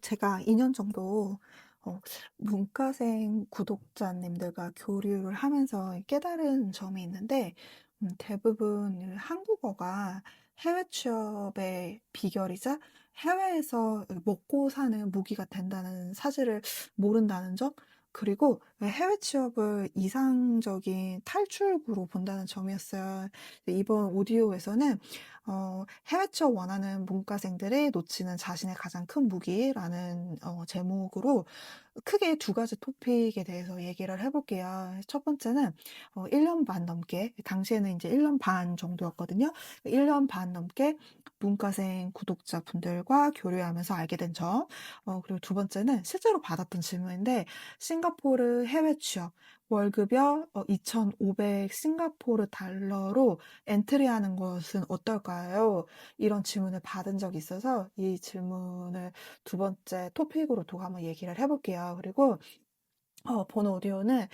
제가 2년 정도 어 문과생 구독자님들과 교류를 하면서 깨달은 점이 있는데, 대부분 한국어가 해외 취업의 비결이자 해외에서 먹고 사는 무기가 된다는 사실을 모른다는 점, 그리고 해외 취업을 이상적인 탈출구로 본다는 점이었어요. 이번 오디오에서는 해외 취업 원하는 문과생들이 놓치는 자신의 가장 큰 무기라는 제목으로 크게 두 가지 토픽에 대해서 얘기를 해 볼게요. 첫 번째는 1년 반 넘게, 당시에는 이제 1년 반 정도였거든요. 1년 반 넘게 문과생 구독자분들과 교류하면서 알게 된 점. 그리고 두 번째는 실제로 받았던 질문인데, 싱가포르 해외 취업 월급여 2,500 싱가포르 달러로 엔트리하는 것은 어떨까요? 이런 질문을 받은 적이 있어서 이 질문을 두 번째 토픽으로 두고 한번 얘기를 해 볼게요. 그리고 본 오디오는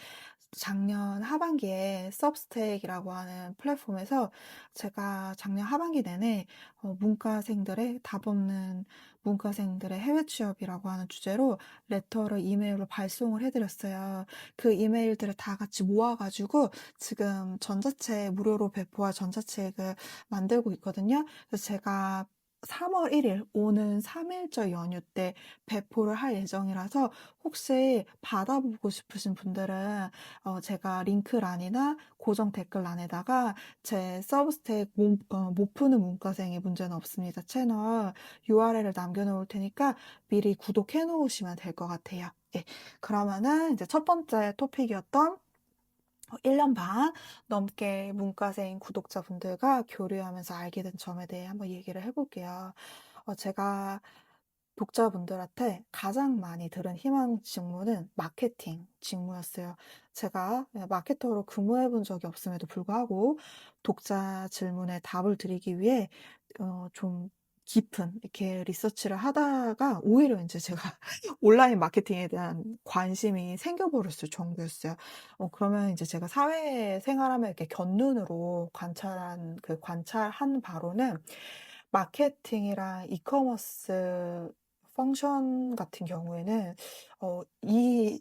작년 하반기에 सब스택이라고 하는 플랫폼에서 제가 작년 하반기 내내 문과생들의 답 없는 문과생들의 해외 취업이라고 하는 주제로 레터를 이메일로 발송을 해 드렸어요. 그 이메일들을 다 같이 모아 가지고 지금 전자책 무료로 배포할 전자책을 만들고 있거든요. 그래서 제가 3월 1일 오는 3 일절 연휴 때 배포를 할 예정이라서, 혹시 받아보고 싶으신 분들은 제가 링크란이나 고정 댓글란에다가 제 서브스택 못 푸는 문과생의 문제는 없습니다 채널 URL을 남겨 놓을 테니까 미리 구독해 놓으시면 될 것 같아요. 예. 그러면은 이제 첫 번째 토픽이었던 1년 반 넘게 문과생 구독자분들과 교류하면서 알게 된 점에 대해 한번 얘기를 해 볼게요. 제가 독자분들한테 가장 많이 들은 희망 직무는 마케팅 직무였어요. 제가 마케터로 근무해 본 적이 없음에도 불구하고 독자 질문에 답을 드리기 위해 좀 깊은 이렇게 리서치를 하다가 오히려 인제 제가 온라인 마케팅에 대한 관심이 생겨 버렸을 정도였어요. 그러면 인제 제가 사회생활하면 이렇게 곁눈으로 관찰한 바로는, 마케팅이랑 이커머스 펑션 같은 경우에는 이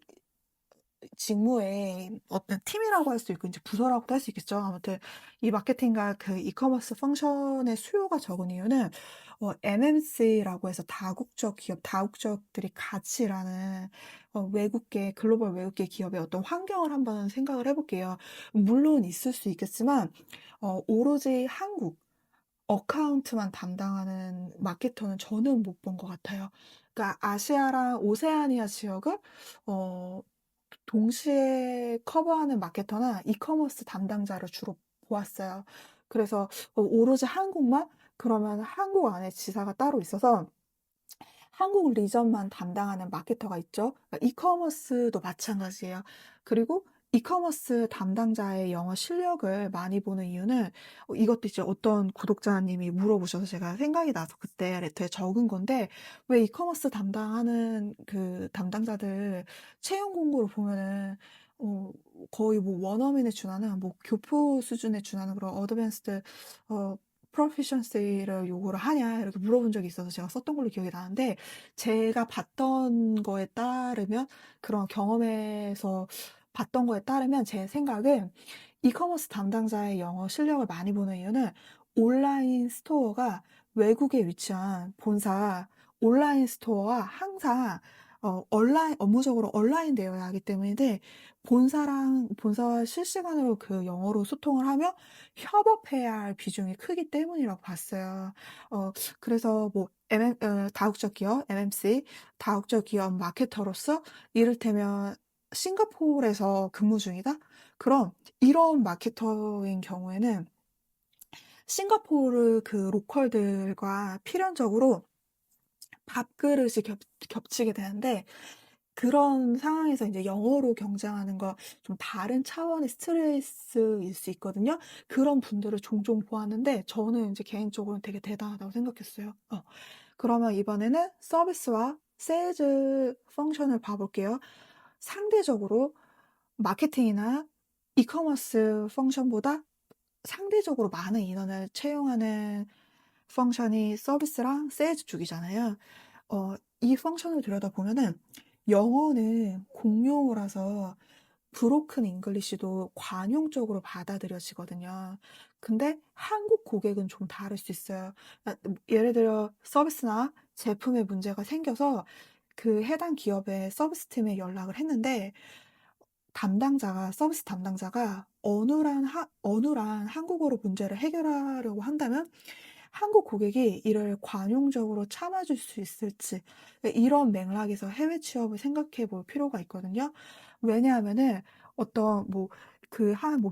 직무의 어떤 팀이라고 할 수 있고 인제 부서라고도 할 수 있겠죠. 아무튼 이 마케팅과 그 이커머스 펑션의 수요가 적은 이유는 MNC라고 해서 다국적 기업, 다국적들이 같이 일하는 외국계, 글로벌 외국계 기업의 어떤 환경을 한번 생각을 해 볼게요. 물론 있을 수 있겠지만 오로지 한국 어카운트만 담당하는 마케터는 저는 못 본 것 같아요. 그러니까 아시아랑 오세아니아 지역을 어 동시에 커버하는 마케터나 이커머스 담당자를 주로 보았어요. 그래서 오로지 한국만, 그러면 한국 안에 지사가 따로 있어서 한국 리전만 담당하는 마케터가 있죠. 그러니까 이커머스도 마찬가지예요. 그리고 이커머스 담당자의 영어 실력을 많이 보는 이유는, 이것도 이제 어떤 구독자님이 물어보셔서 제가 생각이 나서 그때 레터에 적은 건데, 왜 이커머스 담당하는 그 담당자들 채용 공고를 보면은 어 거의 뭐 원어민에 준하는, 뭐 교포 수준에 준하는 그런 어드밴스드 어 proficiency를 요구를 하냐, 이렇게 물어본 적이 있어서 제가 썼던 걸로 기억이 나는데, 제가 봤던 거에 따르면, 그런 경험에서 봤던 거에 따르면 제 생각은, 이커머스 담당자의 영어 실력을 많이 보는 이유는 온라인 스토어가 외국에 위치한 본사 온라인 스토어와 항상 온라인 업무적으로 온라인되어야 하기 때문인데, 본사와 실시간으로 그 영어로 소통을 하며 협업해야 할 비중이 크기 때문이라고 봤어요. 그래서 뭐 다국적 기업 MNC, 다국적 기업 마케터로서 이를테면 싱가포르에서 근무 중이다? 그럼 이런 마케터인 경우에는 싱가포르 그 로컬들과 필연적으로 밥그릇이 겹치게 되는데, 그런 상황에서 인제 영어로 경쟁하는 거 좀 다른 차원의 스트레스일 수 있거든요. 그런 분들을 종종 보았는데 저는 인제 개인적으로는 되게 대단하다고 생각했어요. 그러면 이번에는 서비스와 세일즈 펑션을 봐 볼게요. 상대적으로 마케팅이나 이커머스 펑션보다 상대적으로 많은 인원을 채용하는 펑션이 서비스랑 세일즈 쪽이잖아요. 이 펑션을 들여다보면은 영어는 공용어라서 브로큰 잉글리시도 관용적으로 받아들여지거든요. 근데 한국 고객은 좀 다를 수 있어요. 예를 들어 서비스나 제품에 문제가 생겨서 그 해당 기업의 서비스 팀에 연락을 했는데 서비스 담당자가 어눌한 한국어로 문제를 해결하려고 한다면 한국 고객이 이를 관용적으로 참아줄 수 있을지, 이런 맥락에서 해외 취업을 생각해 볼 필요가 있거든요. 왜냐하면은 어떤 뭐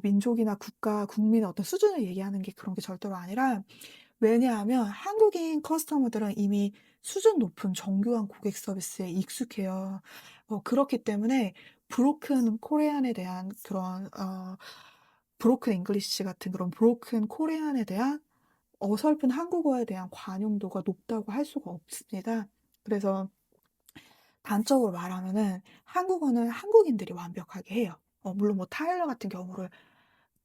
민족이나 국가, 국민의 어떤 수준을 얘기하는 게 그런 게 절대로 아니라, 왜냐하면 한국인 커스터머들은 이미 수준 높은 정교한 고객 서비스에 익숙해요. 그렇기 때문에 브로큰 코리안에 대한 그런 브로큰 잉글리시 같은 그런 브로큰 코리안에 대한 어설픈 한국어에 대한 관용도가 높다고 할 수가 없습니다. 그래서 단적으로 말하면은 한국어는 한국인들이 완벽하게 해요. 물론 뭐 타일러 같은 경우를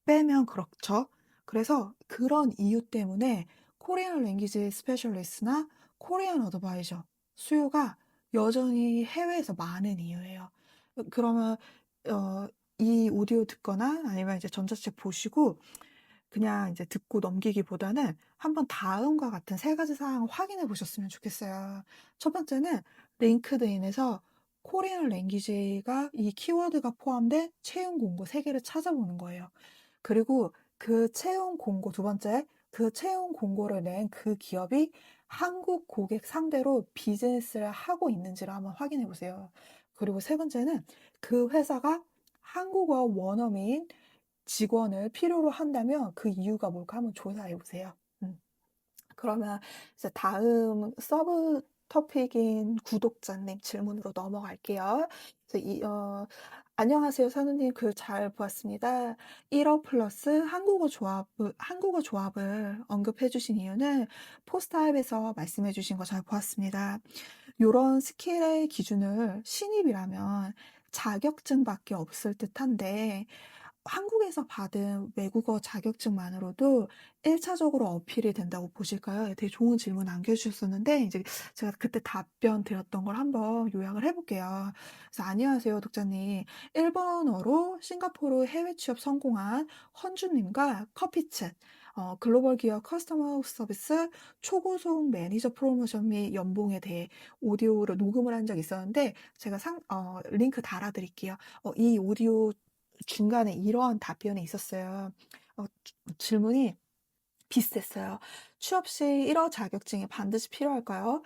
빼면 그렇죠. 그래서 그런 이유 때문에 코리안 랭귀지 스페셜리스트나 코리안 어드바이저 수요가 여전히 해외에서 많은 이유예요. 그러면 어 이 오디오 듣거나 아니면 이제 전자책 보시고 그냥 이제 듣고 넘기기보다는 한번 다음과 같은 세 가지 사항을 확인해 보셨으면 좋겠어요. 첫 번째는 링크드인에서 코리안 랭귀지가 이 키워드가 포함된 채용 공고 3개를 찾아보는 거예요. 그리고 그 채용 공고 두 번째, 그 채용 공고를 낸 그 기업이 한국 고객 상대로 비즈니스를 하고 있는지를 한번 확인해 보세요. 그리고 세 번째는 그 회사가 한국어 원어민 직원을 필요로 한다면 그 이유가 뭘까 한번 조사해 보세요. 그러면 이제 다음 서브 토픽인 구독자님 질문으로 넘어갈게요. 그래서 안녕하세요, 선우님. 글 잘 보았습니다. 1어 플러스 한국어 조합을 언급해 주신 이유는 포스트잇에서 말씀해 주신 거 잘 보았습니다. 요런 스킬의 기준을 신입이라면 자격증밖에 없을 듯한데 한국에서 받은 외국어 자격증만으로도 1차적으로 어필이 된다고 보실까요? 되게 좋은 질문 남겨주셨었는데 이제 제가 그때 답변 드렸던 걸 한번 요약을 해 볼게요. 그래서 "안녕하세요 독자님. 일본어로 싱가포르 해외 취업 성공한 헌주 님과 커피챗, 글로벌 기업 커스터머 서비스 초고속 매니저 프로모션 및 연봉에 대해 오디오로 녹음을 한 적이 있었는데 제가 링크 달아 드릴게요. 이 오디오 중간에 이러한 답변이 있었어요. 질문이 비슷했어요. "취업 시 1어 자격증이 반드시 필요할까요?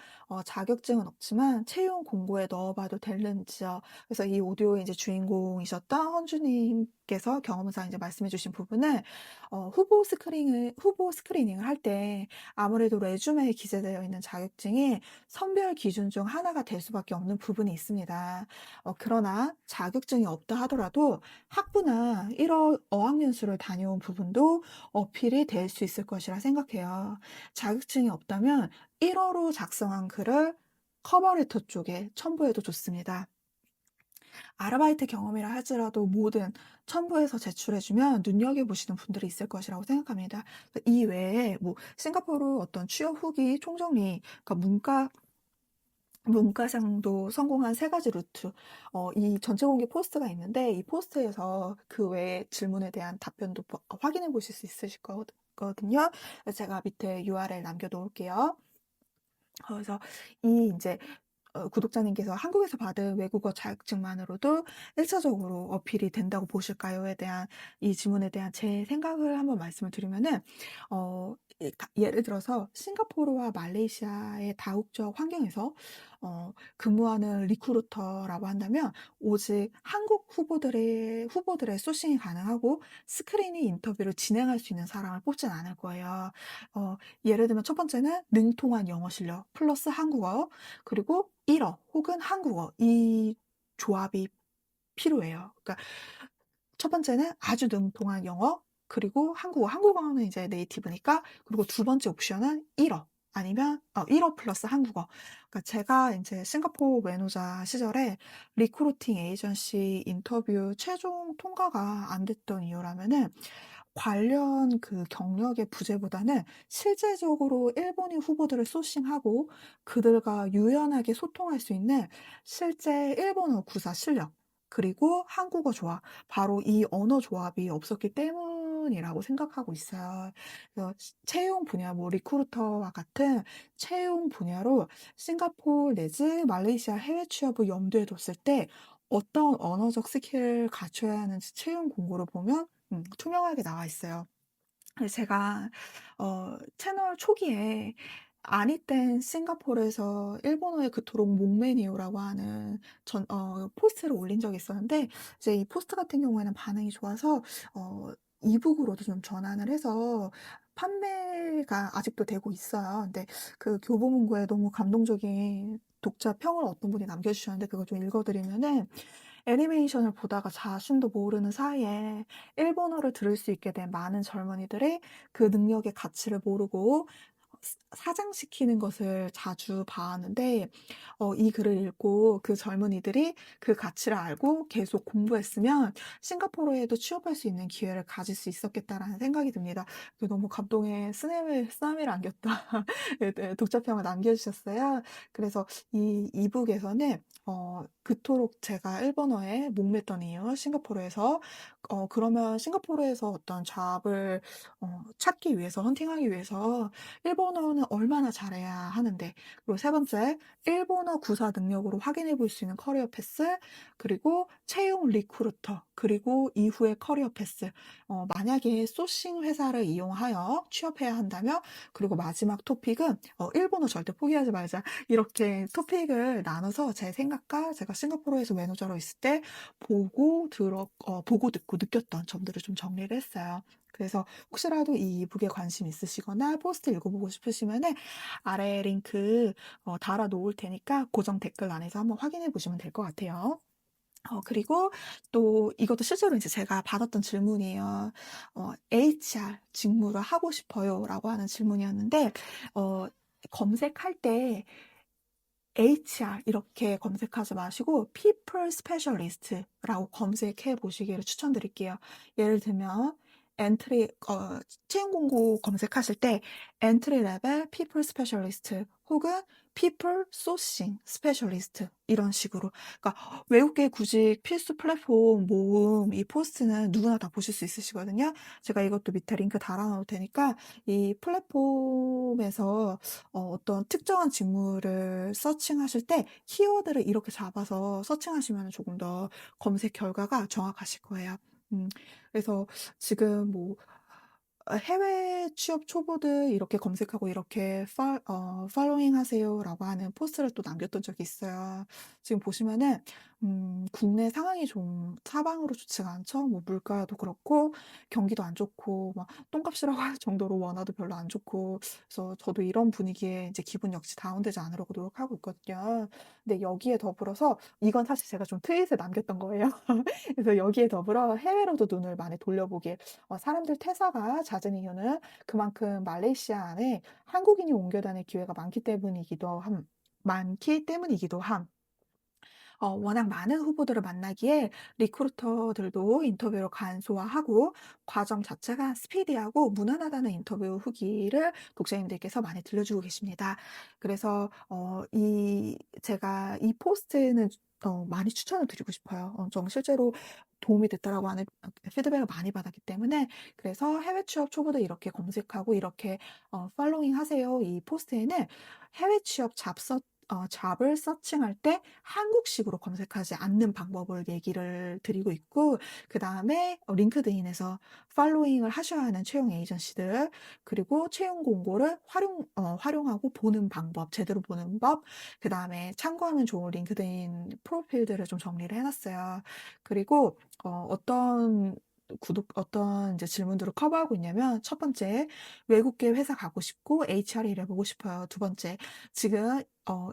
자격증은 없지만 채용 공고에 넣어 봐도 되는지요?" 그래서 이 오디오의 이제 주인공이셨던 헌주 님께서 경험상 이제 말씀해 주신 부분은 후보 스크리닝을 할 때 아무래도 레주메에 기재되어 있는 자격증이 선별 기준 중 하나가 될 수밖에 없는 부분이 있습니다. 그러나 자격증이 없다 하더라도 학부나 1어 어학연수를 다녀온 부분도 어필이 될 수 있을 것이라 생각해요. 자격증이 없다면 1어로 작성한 글을 커버레터 쪽에 첨부해도 좋습니다. 아르바이트 경험이라 할지라도 뭐든 첨부해서 제출해주면 눈여겨보시는 분들이 있을 것이라고 생각합니다. 이 외에 뭐 싱가포르 어떤 취업 후기 총정리, 그러니까 문과생도 성공한 3가지 루트, 이 전체 공개 포스트가 있는데 이 포스트에서 그 외에 질문에 대한 답변도 확인해 보실 수 있으실 거거든요. 그래서 제가 밑에 URL 남겨 놓을게요. 그래서 이 이제 구독자님께서 한국에서 받은 외국어 자격증만으로도 1차적으로 어필이 된다고 보실까요?"에 대한 이 질문에 대한 제 생각을 한번 말씀을 드리면은 예를 들어서 싱가포르와 말레이시아의 다국적 환경에서 근무하는 리크루터라고 한다면 오직 한국 후보들의 소싱이 가능하고 스크리닝 인터뷰를 진행할 수 있는 사람을 뽑진 않을 거예요. 예를 들면 첫 번째는 능통한 영어 실력 플러스 한국어, 그리고 1어 혹은 한국어, 이 조합이 필요해요. 그러니까 첫 번째는 아주 능통한 영어, 그리고 한국어. 한국어는 이제 네이티브니까. 그리고 두 번째 옵션은 1어 아니면 1어 플러스 한국어. 그러니까 제가 인제 싱가포르 매노자 시절에 리크루팅 에이전시 인터뷰 최종 통과가 안 됐던 이유라면은 관련 그 경력의 부재보다는 실제적으로 일본인 후보들을 소싱하고 그들과 유연하게 소통할 수 있는 실제 일본어 구사 실력, 그리고 한국어 조합, 바로 이 언어 조합이 없었기 때문이라고 생각하고 있어요. 그래서 채용 분야, 뭐 리크루터와 같은 채용 분야로 싱가포르 내지 말레이시아 해외 취업을 염두에 뒀을 때 어떤 언어적 스킬을 갖춰야 하는지 채용 공고를 보면 투명하게 나와 있어요. 그래서 제가 채널 초기에 아니땐 싱가포르에서 일본어에 그토록 목매니요라고 하는 포스트를 올린 적이 있었는데, 이제 이 포스트 같은 경우에는 반응이 좋아서 어 이북으로도 좀 전환을 해서 판매가 아직도 되고 있어요. 근데 그 교보문고에 너무 감동적인 독자 평을 어떤 분이 남겨 주셨는데, 그걸 좀 읽어 드리면은 "애니메이션을 보다가 자신도 모르는 사이에 일본어를 들을 수 있게 된 많은 젊은이들이 그 능력의 가치를 모르고 사장시키는 것을 자주 봐왔는데, 이 글을 읽고 그 젊은이들이 그 가치를 알고 계속 공부했으면 싱가포르에도 취업할 수 있는 기회를 가질 수 있었겠다라는 생각이 듭니다." 그 너무 감동의 쓰나미를 안겼다 네, 독자평을 남겨주셨어요. 그래서 이 이북에서는 그토록 제가 일본어에 목맸던 이유, 싱가포르에서 그러면 싱가포르에서 어떤 잡을 찾기 위해서, 헌팅하기 위해서 일본어는 얼마나 잘해야 하는데, 그리고 세 번째, 일본어 구사 능력으로 확인해 볼 수 있는 커리어 패스, 그리고 채용 리크루터, 그리고 이후의 커리어 패스, 만약에 소싱 회사를 이용하여 취업해야 한다면, 그리고 마지막 토픽은 일본어 절대 포기하지 말자. 이렇게 토픽을 나눠서 제 생각과 제가 싱가포르에서 매니저로 있을 때 보고 듣고 느꼈던 점들을 좀 정리를 했어요. 그래서 혹시라도 이 이북에 관심 있으시거나 포스트 읽어보고 싶으시면은 아래 링크 달아 놓을 테니까 고정 댓글란에서 한번 확인해 보시면 될 것 같아요. 그리고 또 이것도 실제로 이제 제가 받았던 질문이에요. "HR 직무를 하고 싶어요."라고 하는 질문이었는데, 어 검색할 때 HR 이렇게 검색하지 마시고 people specialist라고 검색해 보시기를 추천드릴게요. 예를 들면 엔트리 채용 공고 검색하실 때 엔트리 레벨 people specialist 혹은 people sourcing specialist 이런 식으로, 그러니까 외국계 구직 필수 플랫폼 모음 이 포스트는 누구나 다 보실 수 있으시거든요. 제가 이것도 밑에 링크 달아 놓을 테니까 이 플랫폼에서 어떤 특정한 직무를 서칭하실 때 키워드를 이렇게 잡아서 서칭하시면 조금 더 검색 결과가 정확하실 거예요. 그래서 지금 뭐 해외 취업 초보들 이렇게 검색하고 이렇게 팔로잉 하세요라고 하는 포스트를 또 남겼던 적이 있어요. 지금 보시면은 국내 상황이 좀 사방으로 좋지가 않죠. 뭐 물가도 그렇고 경기도 안 좋고 막 똥값이라고 할 정도로 원화도 별로 안 좋고, 그래서 저도 이런 분위기에 이제 기분 역시 다운되지 않으려고 노력하고 있거든요. 근데 여기에 더불어서 이건 사실 제가 좀 트윗에 남겼던 거예요. 그래서 여기에 더불어 해외로도 눈을 많이 돌려보게, 사람들 퇴사가 잦은 이유는 그만큼 말레이시아 안에 한국인이 옮겨 다닐 기회가 많기 때문이기도 함. 워낙 많은 후보들을 만나기에 리크루터들도 인터뷰를 간소화하고 과정 자체가 스피디하고 무난하다는 인터뷰 후기를 독자님들께서 많이 들려주고 계십니다. 그래서 제가 이 포스트는 많이 추천을 드리고 싶어요. 좀 실제로 도움이 됐다라고 하는 피드백을 많이 받았기 때문에. 그래서 해외 취업 초보들 이렇게 검색하고 이렇게 팔로잉 하세요. 이 포스트에는 해외 취업 잡을 서칭할 때 한국식으로 검색하지 않는 방법을 얘기를 드리고 있고, 그다음에 링크드인에서 팔로잉을 하셔야 하는 채용 에이전시들, 그리고 채용 공고를 활용하고 보는 방법, 제대로 보는 법, 그다음에 참고하면 좋은 링크드인 프로필들을 좀 정리를 해 놨어요. 그리고 어떤 이제 질문들을 커버하고 있냐면, 첫 번째, 외국계 회사 가고 싶고 HR 일해보고 싶어요. 두 번째, 지금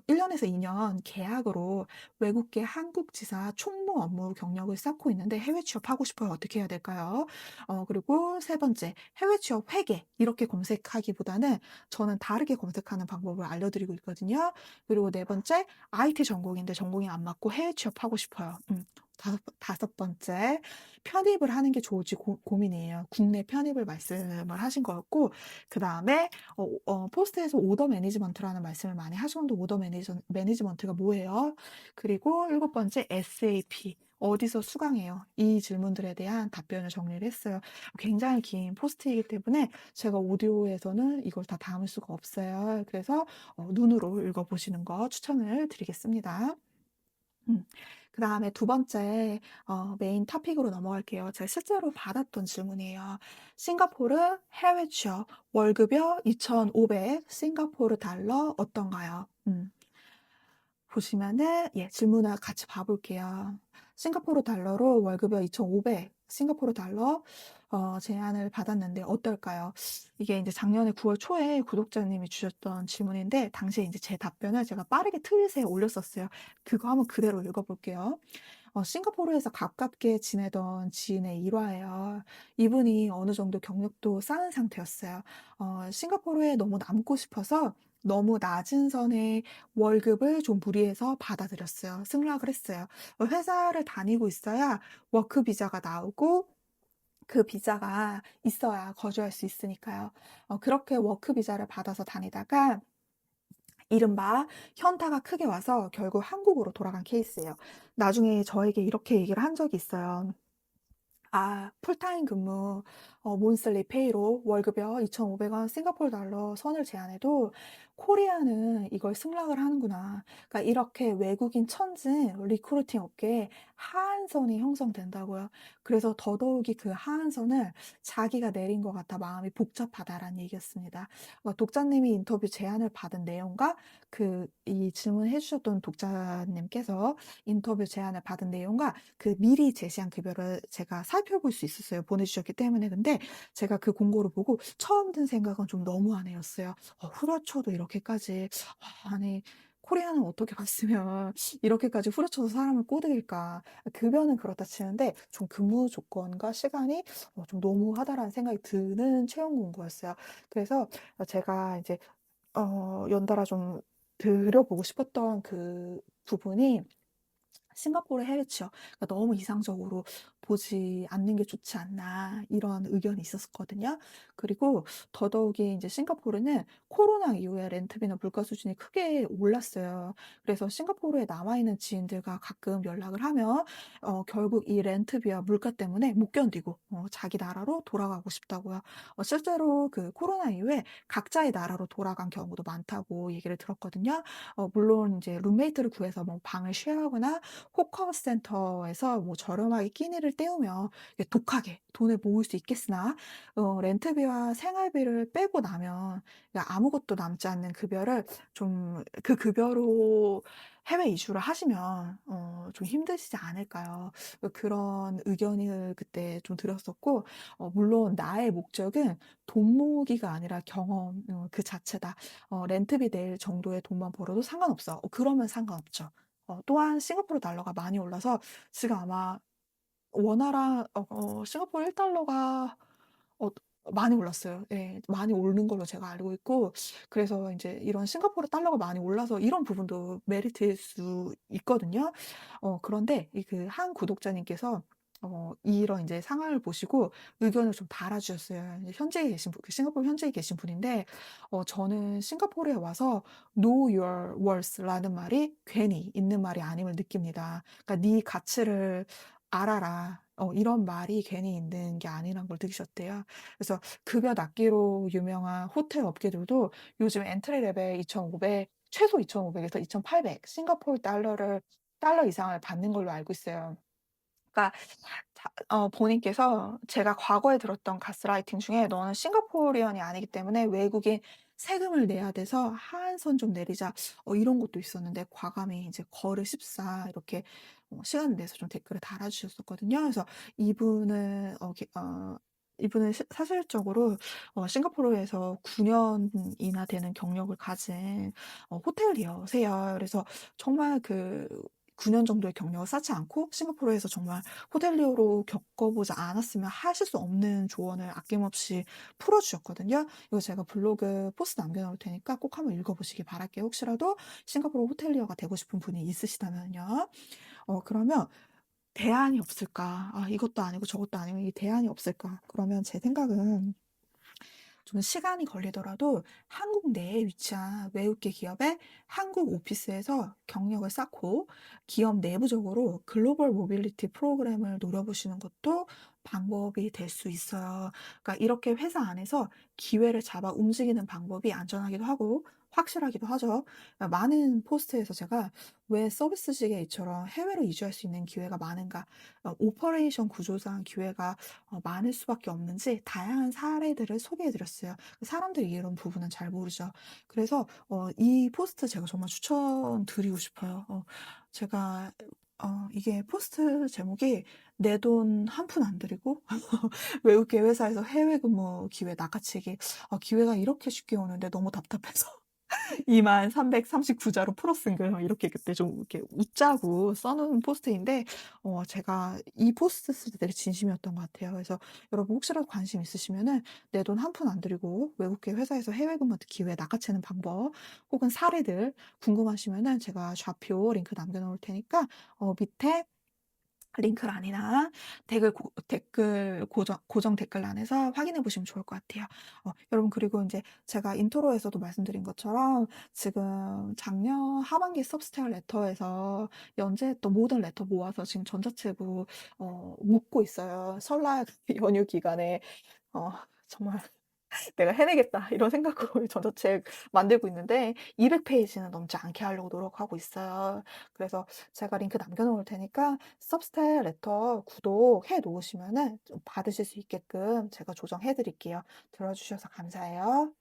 1년에서 2년 계약으로 외국계 한국 지사 총무 업무 경력을 쌓고 있는데 해외 취업하고 싶어요. 어떻게 해야 될까요? 그리고 세 번째, 해외 취업 회계 이렇게 검색하기보다는 저는 다르게 검색하는 방법을 알려드리고 있거든요. 그리고 네 번째, IT 전공인데 전공이 안 맞고 해외 취업하고 싶어요. 다섯 번째, 편입을 하는 게 좋을지 고민이에요. 국내 편입을 말씀을 하신 것 같고, 그다음에 포스트에서 오더 매니지먼트라는 말씀을 많이 하셨는데, 오더 매니지먼트가 뭐예요? 그리고 일곱 번째, SAP. 어디서 수강해요? 이 질문들에 대한 답변을 정리를 했어요. 굉장히 긴 포스트이기 때문에 제가 오디오에서는 이걸 다 담을 수가 없어요. 그래서 눈으로 읽어보시는 거 추천을 드리겠습니다. 음. 그다음에 두 번째 메인 토픽으로 넘어갈게요. 제가 실제로 받았던 질문이에요. 싱가포르 해외 취업 월급여 2,500 싱가포르 달러 어떤가요? 보시면은 질문을 같이 봐 볼게요. 싱가포르 달러로 월급여 2,500 싱가포르 달러 제안을 받았는데 어떨까요? 이게 이제 작년에 9월 초에 구독자님이 주셨던 질문인데 당시에 이제 제 답변을 제가 빠르게 트윗에 올렸었어요. 그거 한번 그대로 읽어 볼게요. 싱가포르에서 가깝게 지내던 지인의 일화예요. 이분이 어느 정도 경력도 쌓은 상태였어요. 싱가포르에 너무 남고 싶어서 너무 낮은 선의 월급을 좀 무리해서 받아들였어요. 승낙을 했어요. 회사를 다니고 있어야 워크 비자가 나오고 그 비자가 있어야 거주할 수 있으니까요. 그렇게 워크 비자를 받아서 다니다가 이른바 현타가 크게 와서 결국 한국으로 돌아간 케이스예요. 나중에 저에게 이렇게 얘기를 한 적이 있어요. 풀타임 근무, 몬슬리 페이로 월급여 2,500원 싱가포르 달러 선을 제안해도 코리아는 이걸 승낙을 하는구나. 그러니까 이렇게 외국인 천진 리크루팅 업계에 하한선이 형성된다고요. 그래서 더더욱이 그 하한선을 자기가 내린 것 같아 마음이 복잡하다라는 얘기였습니다. 독자님이 인터뷰 제안을 받은 내용과 이 질문해 주셨던 독자님께서 인터뷰 제안을 받은 내용과 그 미리 제시한 급여를 제가 살펴볼 수 있었어요. 보내주셨기 때문에. 근데 제가 그 공고를 보고 처음 든 생각은 좀 너무하네였어요. 후려쳐도 이렇게까지, 아니, 코리아는 어떻게 갔으면 이렇게까지 후려쳐서 사람을 꼬드길까. 급여는 그렇다 치는데 좀 근무 조건과 시간이 좀 너무하다라는 생각이 드는 채용 공고였어요. 그래서 제가 이제 연달아 좀 드려보고 싶었던 그 부분이 싱가포르 해외 취업 그러니까 너무 이상적으로 보지 않는 게 좋지 않나 이런 의견이 있었거든요. 그리고 더더욱이 이제 싱가포르는 코로나 이후에 렌트비나 물가 수준이 크게 올랐어요. 그래서 싱가포르에 남아있는 지인들과 가끔 연락을 하면 결국 이 렌트비와 물가 때문에 못 견디고 자기 나라로 돌아가고 싶다고요. 실제로 그 코로나 이후에 각자의 나라로 돌아간 경우도 많다고 얘기를 들었거든요. 물론 이제 룸메이트를 구해서 뭐 방을 쉐어하거나 호커스 센터에서 뭐 저렴하게 끼니를 때우며 독하게 돈을 모을 수 있겠으나 렌트비와 생활비를 빼고 나면 그러니까 아무것도 남지 않는 급여를 좀 그 급여로 해외 이주를 하시면 좀 힘드시지 않을까요? 그런 의견을 그때 좀 들었었고 물론 나의 목적은 돈 모으기가 아니라 경험 그 자체다. 렌트비 낼 정도의 돈만 벌어도 상관없어. 그러면 상관없죠. 또한 싱가포르 달러가 많이 올라서 지금 아마 원화랑 싱가포르 1달러가 어 많이 올랐어요. 예. 많이 오른 걸로 제가 알고 있고 그래서 인제 이런 싱가포르 달러가 많이 올라서 이런 부분도 메리트일 수 있거든요. 그런데 한 구독자님께서 이런 인제 상황을 보시고 의견을 좀 달아 주셨어요. 이제 현지에 계신 분 싱가포르 현지에 계신 분인데 "저는 싱가포르에 와서 Know your worth라는 말이 괜히 있는 말이 아님을 느낍니다. 그러니까 네 가치를 알아라." 이런 말이 괜히 있는 게 아니란 걸 느끼셨대요. 그래서 급여 낮기로 유명한 호텔 업계들도 요즘 엔트리 레벨 2,500 최소 2,500 에서 2,800 싱가포르 달러 이상을 받는 걸로 알고 있어요. 그러니까 본인께서 제가 과거에 들었던 가스라이팅 중에 "너는 싱가포리언이 아니기 때문에 외국인 세금을 내야 돼서 하한선 좀 내리자." 이런 것도 있었는데 과감히 이제 거를 십사 이렇게 시간을 내서 좀 댓글을 달아 주셨었거든요. 그래서 이분은 이분은 사실적으로 싱가포르에서 9년이나 되는 경력을 가진 호텔리어세요. 그래서 정말 9년 정도의 경력을 쌓지 않고 싱가포르에서 정말 호텔리어로 겪어보지 않았으면 하실 수 없는 조언을 아낌없이 풀어 주셨거든요. 이거 제가 블로그 포스트 남겨 놓을 테니까 꼭 한번 읽어 보시기 바랄게요. 혹시라도 싱가포르 호텔리어가 되고 싶은 분이 있으시다면요. 그러면 대안이 없을까? 아 이것도 아니고 저것도 아니고 이 대안이 없을까? 그러면 제 생각은 좀 시간이 걸리더라도 한국 내에 위치한 외국계 기업의 한국 오피스에서 경력을 쌓고 기업 내부적으로 글로벌 모빌리티 프로그램을 노려보시는 것도 방법이 될 수 있어요. 그러니까 이렇게 회사 안에서 기회를 잡아 움직이는 방법이 안전하기도 하고 확실하기도 하죠. 많은 포스트에서 제가 왜 서비스직에 이처럼 해외로 이주할 수 있는 기회가 많은가, 오퍼레이션 구조상 기회가 많을 수밖에 없는지 다양한 사례들을 소개해 드렸어요. 사람들이 이런 부분은 잘 모르죠. 그래서 이 포스트 제가 정말 추천드리고 싶어요. 제가 이게 포스트 제목이 "내 돈 한 푼 안 들이고 외국계 회사에서 해외 근무 기회 낚아채기." 기회가 이렇게 쉽게 오는데 너무 답답해서 2339 자로 풀어 쓴 글 이렇게 그때 좀 이렇게 웃자고 써 놓은 포스트인데 제가 이 포스트 쓸 때 되게 진심이었던 것 같아요. 그래서 여러분 혹시라도 관심 있으시면은 내 돈 한 푼 안 들이고 외국계 회사에서 해외 근무 기회 낚아채는 방법 혹은 사례들 궁금하시면은 제가 좌표 링크 남겨 놓을 테니까 밑에 링크란이나 댓글 고정 댓글란에서 확인해 보시면 좋을 것 같아요. 여러분 그리고 인제 제가 인트로에서도 말씀드린 것처럼 지금 작년 하반기 서브스타일 레터에서 연재했던 모든 레터 모아서 지금 전자책으로 묶고 있어요. 설날 연휴 기간에 정말 '내가 해내겠다.' 이런 생각으로 전자책 만들고 있는데 200 페이지는 넘지 않게 하려고 노력하고 있어요. 그래서 제가 링크 남겨 놓을 테니까 सब스타 레터 구독해 놓으시면은 좀 받으실 수 있게끔 제가 조정해 드릴게요. 들어 주셔서 감사해요.